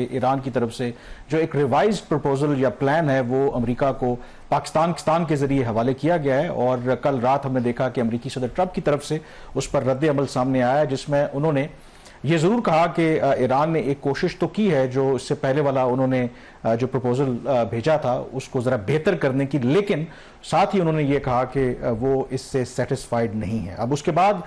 Iran की तरफ से जो एक रिवाइज्ड प्रपोजल या प्लान है वो अमेरिका को पाकिस्तान के जरिए हवाले किया गया है। और कल रात हमने देखा कि अमेरिकी सदर ट्रंप की तरफ से उस पर रद्द अमल सामने आया, जिसमें उन्होंने ये जरूर कहा कि ईरान ने एक कोशिश तो की है, जो इससे पहले वाला उन्होंने जो प्रपोजल भेजा था उसको जरा बेहतर करने की, लेकिन साथ ही उन्होंने ये कहा कि वो इससे सेटिस्फाइड नहीं है। अब उसके बाद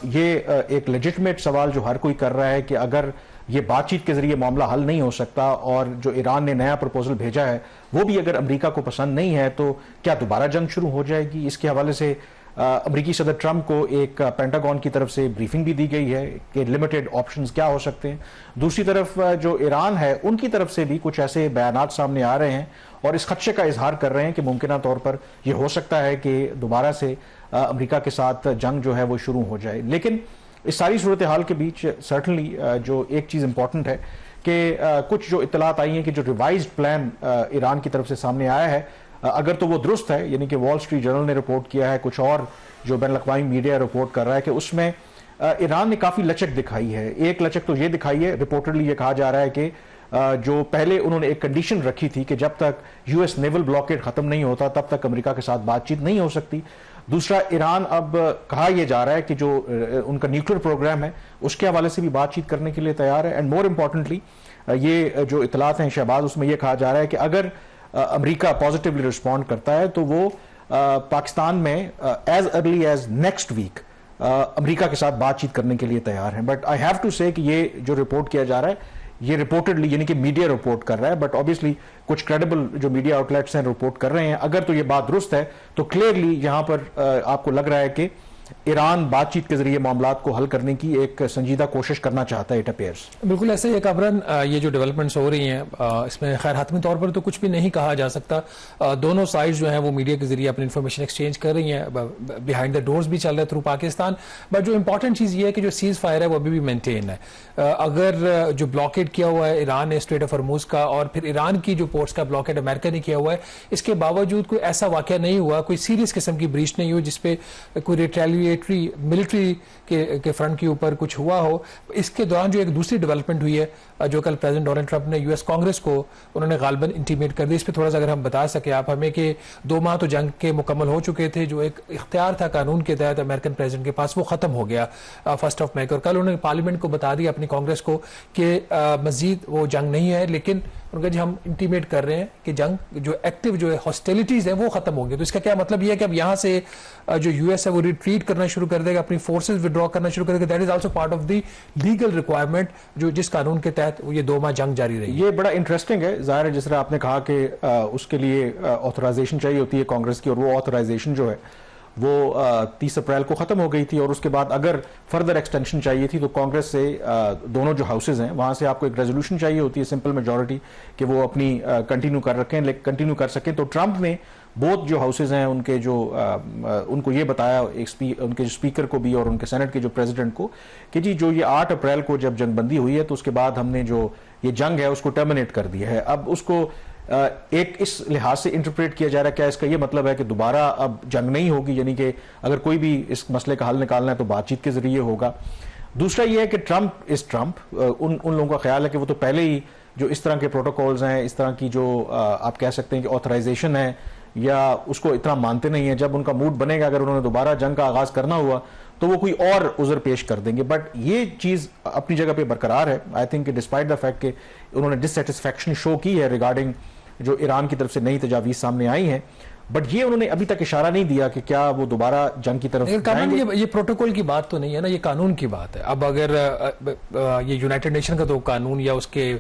ये एक लेजिटिमेट सवाल जो हर कोई कर रहा है कि अगर ये बातचीत के जरिए मामला हल नहीं हो सकता और जो ईरान ने नया प्रपोजल भेजा है वो भी अगर अमेरिका को पसंद नहीं है तो क्या दोबारा जंग शुरू हो जाएगी। इसके हवाले से अमेरिकी सदर ट्रंप को एक पेंटागन की तरफ से ब्रीफिंग भी दी गई है कि लिमिटेड ऑप्शंस क्या हो सकते हैं। दूसरी तरफ जो ईरान है उनकी तरफ से भी कुछ ऐसे बयानात सामने आ रहे हैं और इस खदशे का इजहार कर रहे हैं कि मुमकिन तौर पर यह हो सकता है कि दोबारा से अमेरिका के साथ जंग जो है वो शुरू हो जाए। लेकिन इस सारी सूरत हाल के बीच सर्टनली जो एक चीज इंपॉर्टेंट है कि कुछ जो इत्तलात आई हैं कि जो रिवाइज्ड प्लान ईरान की तरफ से सामने आया है, अगर तो वो दुरुस्त है, यानी कि वॉल स्ट्रीट जर्नल ने रिपोर्ट किया है, कुछ और जो बैन अल-अक़वामी मीडिया रिपोर्ट कर रहा है कि उसमें ईरान ने काफी लचक दिखाई है। एक लचक तो ये दिखाई है, रिपोर्टेडली ये कहा जा रहा है कि जो पहले उन्होंने एक कंडीशन रखी थी कि जब तक यूएस नेवल ब्लॉकेड खत्म नहीं होता तब तक अमेरिका के साथ बातचीत नहीं हो सकती। दूसरा, ईरान अब कहा यह जा रहा है कि जो उनका न्यूक्लियर प्रोग्राम है उसके हवाले से भी बातचीत करने के लिए तैयार है। एंड मोर इम्पोर्टेंटली ये जो इतलात हैं शहबाज, उसमें यह कहा जा रहा है कि अगर अमेरिका पॉजिटिवली रिस्पॉन्ड करता है तो वो पाकिस्तान में as early as next week America के साथ बातचीत करने के लिए तैयार हैं। बट आई हैव टू से कि ये जो रिपोर्ट किया जा रहा है ये रिपोर्टेडली यानी कि मीडिया रिपोर्ट कर रहा है, बट ऑब्वियसली कुछ क्रेडिबल जो मीडिया आउटलेट्स हैं रिपोर्ट कर रहे हैं। अगर तो ये बात दुरुस्त है तो क्लियरली यहां पर आपको लग रहा है कि ईरान बातचीत के जरिए मामलात को हल करने की एक संजीदा कोशिश करना चाहता है। इट अपीयर्स बिल्कुल ऐसे ही कामरान, ये जो डेवलपमेंट्स हो रही हैं इसमें खैर हतमी तौर पर तो कुछ भी नहीं कहा जा सकता। दोनों साइड जो हैं वो मीडिया के जरिए अपनी इन्फॉर्मेशन एक्सचेंज कर रही हैं, बिहाइंड द डोर्स भी चल रहा है थ्रू पाकिस्तान। बट जो इंपॉर्टेंट चीज़ ये है कि जो सीज फायर है वो अभी भी मेनटेन है। अगर जो ब्लॉकेड किया हुआ है ईरान ने स्ट्रेट ऑफ हॉर्मुज़ का और फिर ईरान की जो पोर्ट्स का ब्लॉकेड अमेरिका ने किया हुआ है, इसके बावजूद कोई ऐसा वाक़या नहीं हुआ, कोई सीरियस किस्म की ब्रीच नहीं हुई जिसपे कोई रिटेलिएटरी मिलिट्री के फ्रंट के ऊपर कुछ हुआ हो। इसके दौरान जो एक दूसरी डेवलपमेंट हुई है जो कल प्रेसिडेंट डोनाल्ड ट्रंप ने यूएस कांग्रेस को उन्होंने गालबन इंटीमेट कर दी, इस पर थोड़ा सा अगर हम बता सके आप हमें कि 2 माह तो जंग के मुकम्मल हो चुके थे, जो एक इख्तियार था कानून के तहत अमेरिकन प्रेसिडेंट के पास वो खत्म हो गया 1 मई को। और कल उन्होंने पार्लियामेंट को बता दिया अपनी कांग्रेस को कि मजीद वो जंग नहीं है, लेकिन उनका जी हम इंटीमेट कर रहे हैं कि जंग जो एक्टिव जो है हॉस्टिलिटीज है वो खत्म होंगी। तो इसका क्या मतलब ये है कि अब यहाँ से जो यूएस है वो रिट्रीट करना शुरू कर देगा, अपनी फोर्सेस विड्रॉ करना शुरू कर देगा। That is also part of the legal requirement जो जिस कानून के तहत ये 2 माह जंग जारी रही। ये बड़ा इंटरेस्टिंग है। जाहिर है जिस तरह आपने कहा कि उसके लिए ऑथराइजेशन चाहिए होती है कांग्रेस की, और वो ऑथराइजेशन जो है वो 30 अप्रैल को खत्म हो गई थी। और उसके बाद अगर फर्दर एक्सटेंशन चाहिए थी तो कांग्रेस से दोनों जो हाउसेज हैं वहां से आपको एक रेजोल्यूशन चाहिए होती है, सिंपल मेजॉरिटी, कि वो अपनी कंटिन्यू कर सकें। तो ट्रंप ने बोथ जो हाउसेज हैं उनके जो उनको ये बताया, उनके जो स्पीकर को भी और उनके सेनेट के जो प्रेसिडेंट को, कि जी जो ये 8 अप्रैल को जब जंगबंदी हुई है तो उसके बाद हमने जो ये जंग है उसको टर्मिनेट कर दिया है। अब उसको एक इस लिहाज से इंटरप्रेट किया जा रहा है, क्या इसका ये मतलब है कि दोबारा अब जंग नहीं होगी, यानी कि अगर कोई भी इस मसले का हल निकालना है तो बातचीत के जरिए होगा। दूसरा ये है कि ट्रंप इज ट्रंप, उन लोगों का ख्याल है कि वो तो पहले ही जो इस तरह के प्रोटोकॉल्स हैं, इस तरह की जो आप कह सकते हैं कि ऑथराइजेशन है, या उसको इतना मानते नहीं है। जब उनका मूड बनेगा, अगर उन्होंने दोबारा जंग का आगाज करना हुआ तो वो कोई और उज़र पेश कर देंगे। बट ये चीज अपनी जगह पे बरकरार है। I think despite the fact कि उन्होंने डिससेटिस्फैक्शन शो की है रिगार्डिंग जो ईरान की तरफ से नई तजावीज सामने आई हैं, बट ये उन्होंने अभी तक इशारा नहीं दिया कि क्या वो दोबारा जंग की तरफ जाएंगे। ये प्रोटोकॉल की बात तो नहीं है ना, ये कानून की बात है। अब अगर ये यूनाइटेड नेशन का तो कानून या उसके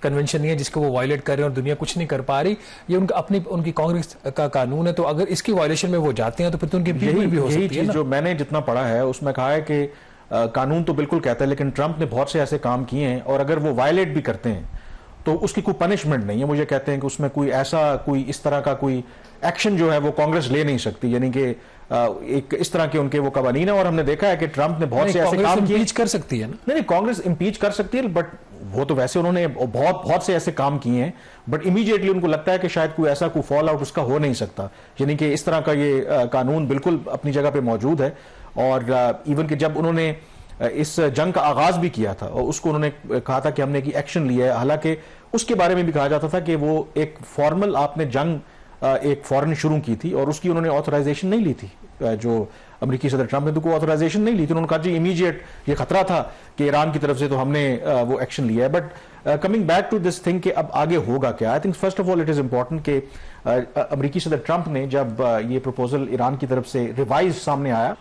कन्वेंशन नहीं है जिसको वो वायलेट कर रहे हैं और दुनिया कुछ नहीं कर पा रही, ये उनकी कांग्रेस का कानून है। तो अगर इसकी वायलेशन में वो जाते हैं तो फिर तो उनकी भी हो सकती है ना। जो मैंने जितना पढ़ा है उसमें कहा है कि कानून तो बिल्कुल कहता है, लेकिन ट्रंप ने बहुत से ऐसे काम किए हैं और अगर वो वायलेट भी करते हैं तो उसकी कोई पनिशमेंट नहीं है। मुझे कहते हैं कि उसमें कोई इस तरह का कोई एक्शन जो है वो कांग्रेस ले नहीं सकती, यानी कि एक इस तरह के उनके वो कवानीन है। और हमने देखा है कि ट्रंप ने बहुत से ऐसे काम किए। इम्पीच कर सकती है ना? नहीं, कांग्रेस इम्पीच कर सकती है, बट वो तो वैसे उन्होंने बहुत से ऐसे काम किए हैं, बट इमीडिएटली उनको लगता है कि शायद कोई ऐसा कोई फॉल आउट उसका हो नहीं सकता। यानी कि इस तरह का ये कानून बिल्कुल अपनी जगह पे मौजूद है। और इवन कि जब उन्होंने इस जंग का आगाज भी किया था और उसको उन्होंने कहा था कि हमने एक एक्शन लिया है। हालांकि उसके बारे में भी कहा जाता था कि वो एक फॉर्मल आपने जंग एक फौरन शुरू की थी और उसकी उन्होंने ऑथराइजेशन नहीं ली थी। जो अमेरिकी सदर ट्रंप ने तो कोई ऑथराइजेशन नहीं ली थी, उन्होंने कहा जी इमीडिएट ये खतरा था कि ईरान की तरफ से, तो हमने वो एक्शन लिया है। But coming back to this thing कि अब आगे होगा क्या, I think first of all it is important कि अमेरिकी सदर ट्रंप ने जब ये प्रपोजल ईरान की तरफ से रिवाइज सामने आया